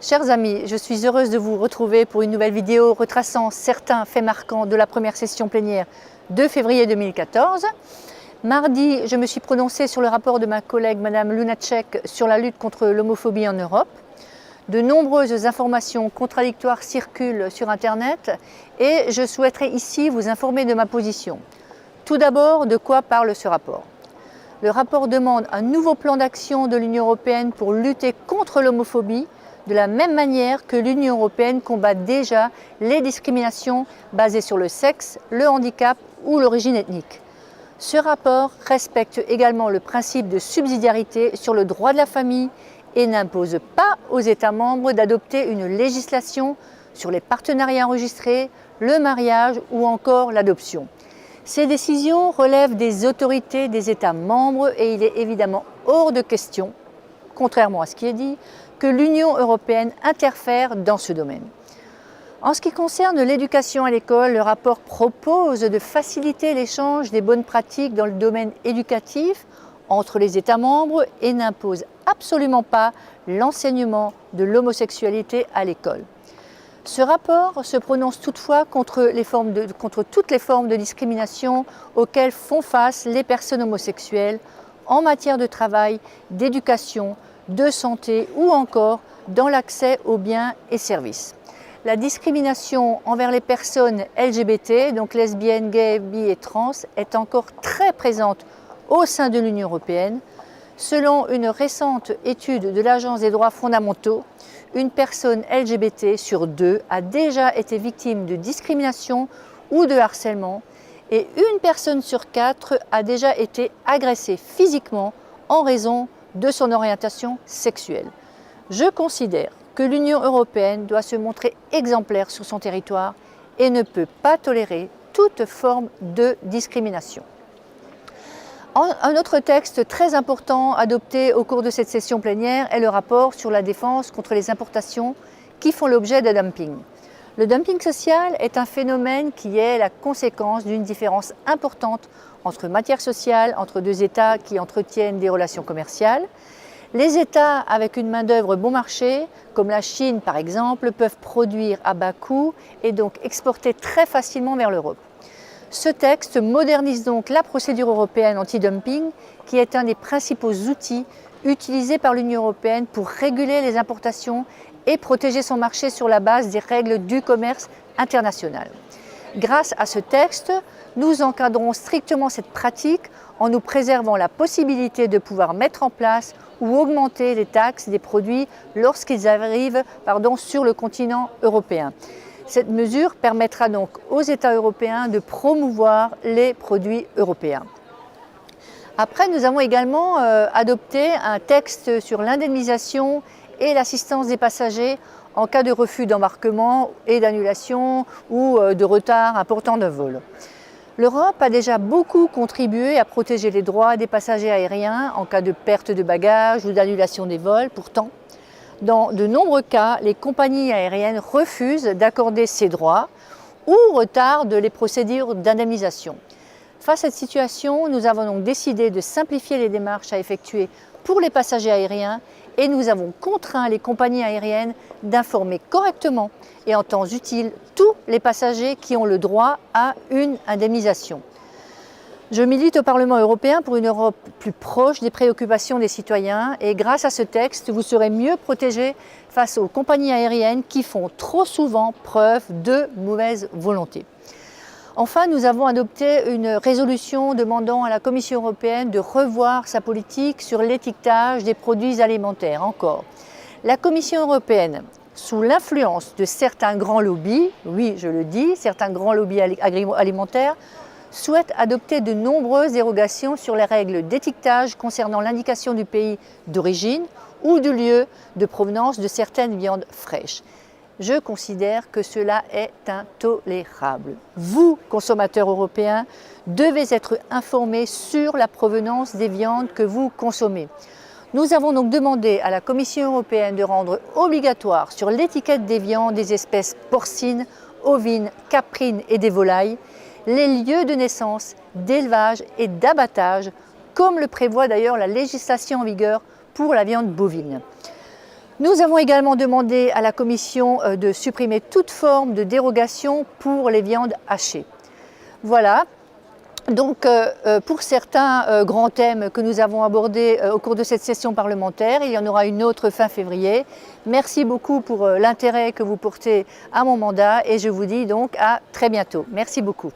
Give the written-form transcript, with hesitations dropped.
Chers amis, je suis heureuse de vous retrouver pour une nouvelle vidéo retraçant certains faits marquants de la première session plénière de février 2014. Mardi, je me suis prononcée sur le rapport de ma collègue Madame Lunacek sur la lutte contre l'homophobie en Europe. De nombreuses informations contradictoires circulent sur Internet et je souhaiterais ici vous informer de ma position. Tout d'abord, de quoi parle ce rapport? Le rapport demande un nouveau plan d'action de l'Union européenne pour lutter contre l'homophobie, de la même manière que l'Union européenne combat déjà les discriminations basées sur le sexe, le handicap ou l'origine ethnique. Ce rapport respecte également le principe de subsidiarité sur le droit de la famille et n'impose pas aux États membres d'adopter une législation sur les partenariats enregistrés, le mariage ou encore l'adoption. Ces décisions relèvent des autorités des États membres et il est évidemment hors de question, contrairement à ce qui est dit, que l'Union européenne interfère dans ce domaine. En ce qui concerne l'éducation à l'école, le rapport propose de faciliter l'échange des bonnes pratiques dans le domaine éducatif entre les États membres et n'impose absolument pas l'enseignement de l'homosexualité à l'école. Ce rapport se prononce toutefois contre toutes les formes de discrimination auxquelles font face les personnes homosexuelles en matière de travail, d'éducation, de santé ou encore dans l'accès aux biens et services. La discrimination envers les personnes LGBT, donc lesbiennes, gays, bi et trans, est encore très présente au sein de l'Union européenne. Selon une récente étude de l'Agence des droits fondamentaux, une personne LGBT sur deux a déjà été victime de discrimination ou de harcèlement et une personne sur quatre a déjà été agressée physiquement en raison de son orientation sexuelle. Je considère que l'Union européenne doit se montrer exemplaire sur son territoire et ne peut pas tolérer toute forme de discrimination. Un autre texte très important adopté au cours de cette session plénière est le rapport sur la défense contre les importations qui font l'objet de dumping. Le dumping social est un phénomène qui est la conséquence d'une différence importante entre matière sociale, entre deux États qui entretiennent des relations commerciales. Les États avec une main-d'œuvre bon marché, comme la Chine par exemple, peuvent produire à bas coût et donc exporter très facilement vers l'Europe. Ce texte modernise donc la procédure européenne anti-dumping, qui est un des principaux outils utilisés par l'Union européenne pour réguler les importations et protéger son marché sur la base des règles du commerce international. Grâce à ce texte, nous encadrons strictement cette pratique en nous préservant la possibilité de pouvoir mettre en place ou augmenter les taxes des produits lorsqu'ils arrivent sur le continent européen. Cette mesure permettra donc aux États européens de promouvoir les produits européens. Après, nous avons également adopté un texte sur l'indemnisation et l'assistance des passagers en cas de refus d'embarquement et d'annulation ou de retard important d'un vol. L'Europe a déjà beaucoup contribué à protéger les droits des passagers aériens en cas de perte de bagages ou d'annulation des vols. Pourtant, dans de nombreux cas, les compagnies aériennes refusent d'accorder ces droits ou retardent les procédures d'indemnisation. Face à cette situation, nous avons donc décidé de simplifier les démarches à effectuer pour les passagers aériens et nous avons contraint les compagnies aériennes d'informer correctement et en temps utile tous les passagers qui ont le droit à une indemnisation. Je milite au Parlement européen pour une Europe plus proche des préoccupations des citoyens et grâce à ce texte, vous serez mieux protégés face aux compagnies aériennes qui font trop souvent preuve de mauvaise volonté. Enfin, nous avons adopté une résolution demandant à la Commission européenne de revoir sa politique sur l'étiquetage des produits alimentaires. Encore, la Commission européenne, sous l'influence de certains grands lobbies, oui je le dis, certains grands lobbies alimentaires, souhaite adopter de nombreuses dérogations sur les règles d'étiquetage concernant l'indication du pays d'origine ou du lieu de provenance de certaines viandes fraîches. Je considère que cela est intolérable. Vous, consommateurs européens, devez être informés sur la provenance des viandes que vous consommez. Nous avons donc demandé à la Commission européenne de rendre obligatoire sur l'étiquette des viandes des espèces porcines, ovines, caprines et des volailles les lieux de naissance, d'élevage et d'abattage, comme le prévoit d'ailleurs la législation en vigueur pour la viande bovine. Nous avons également demandé à la Commission de supprimer toute forme de dérogation pour les viandes hachées. Voilà. Donc, pour certains grands thèmes que nous avons abordés au cours de cette session parlementaire, il y en aura une autre fin février. Merci beaucoup pour l'intérêt que vous portez à mon mandat et je vous dis donc à très bientôt. Merci beaucoup.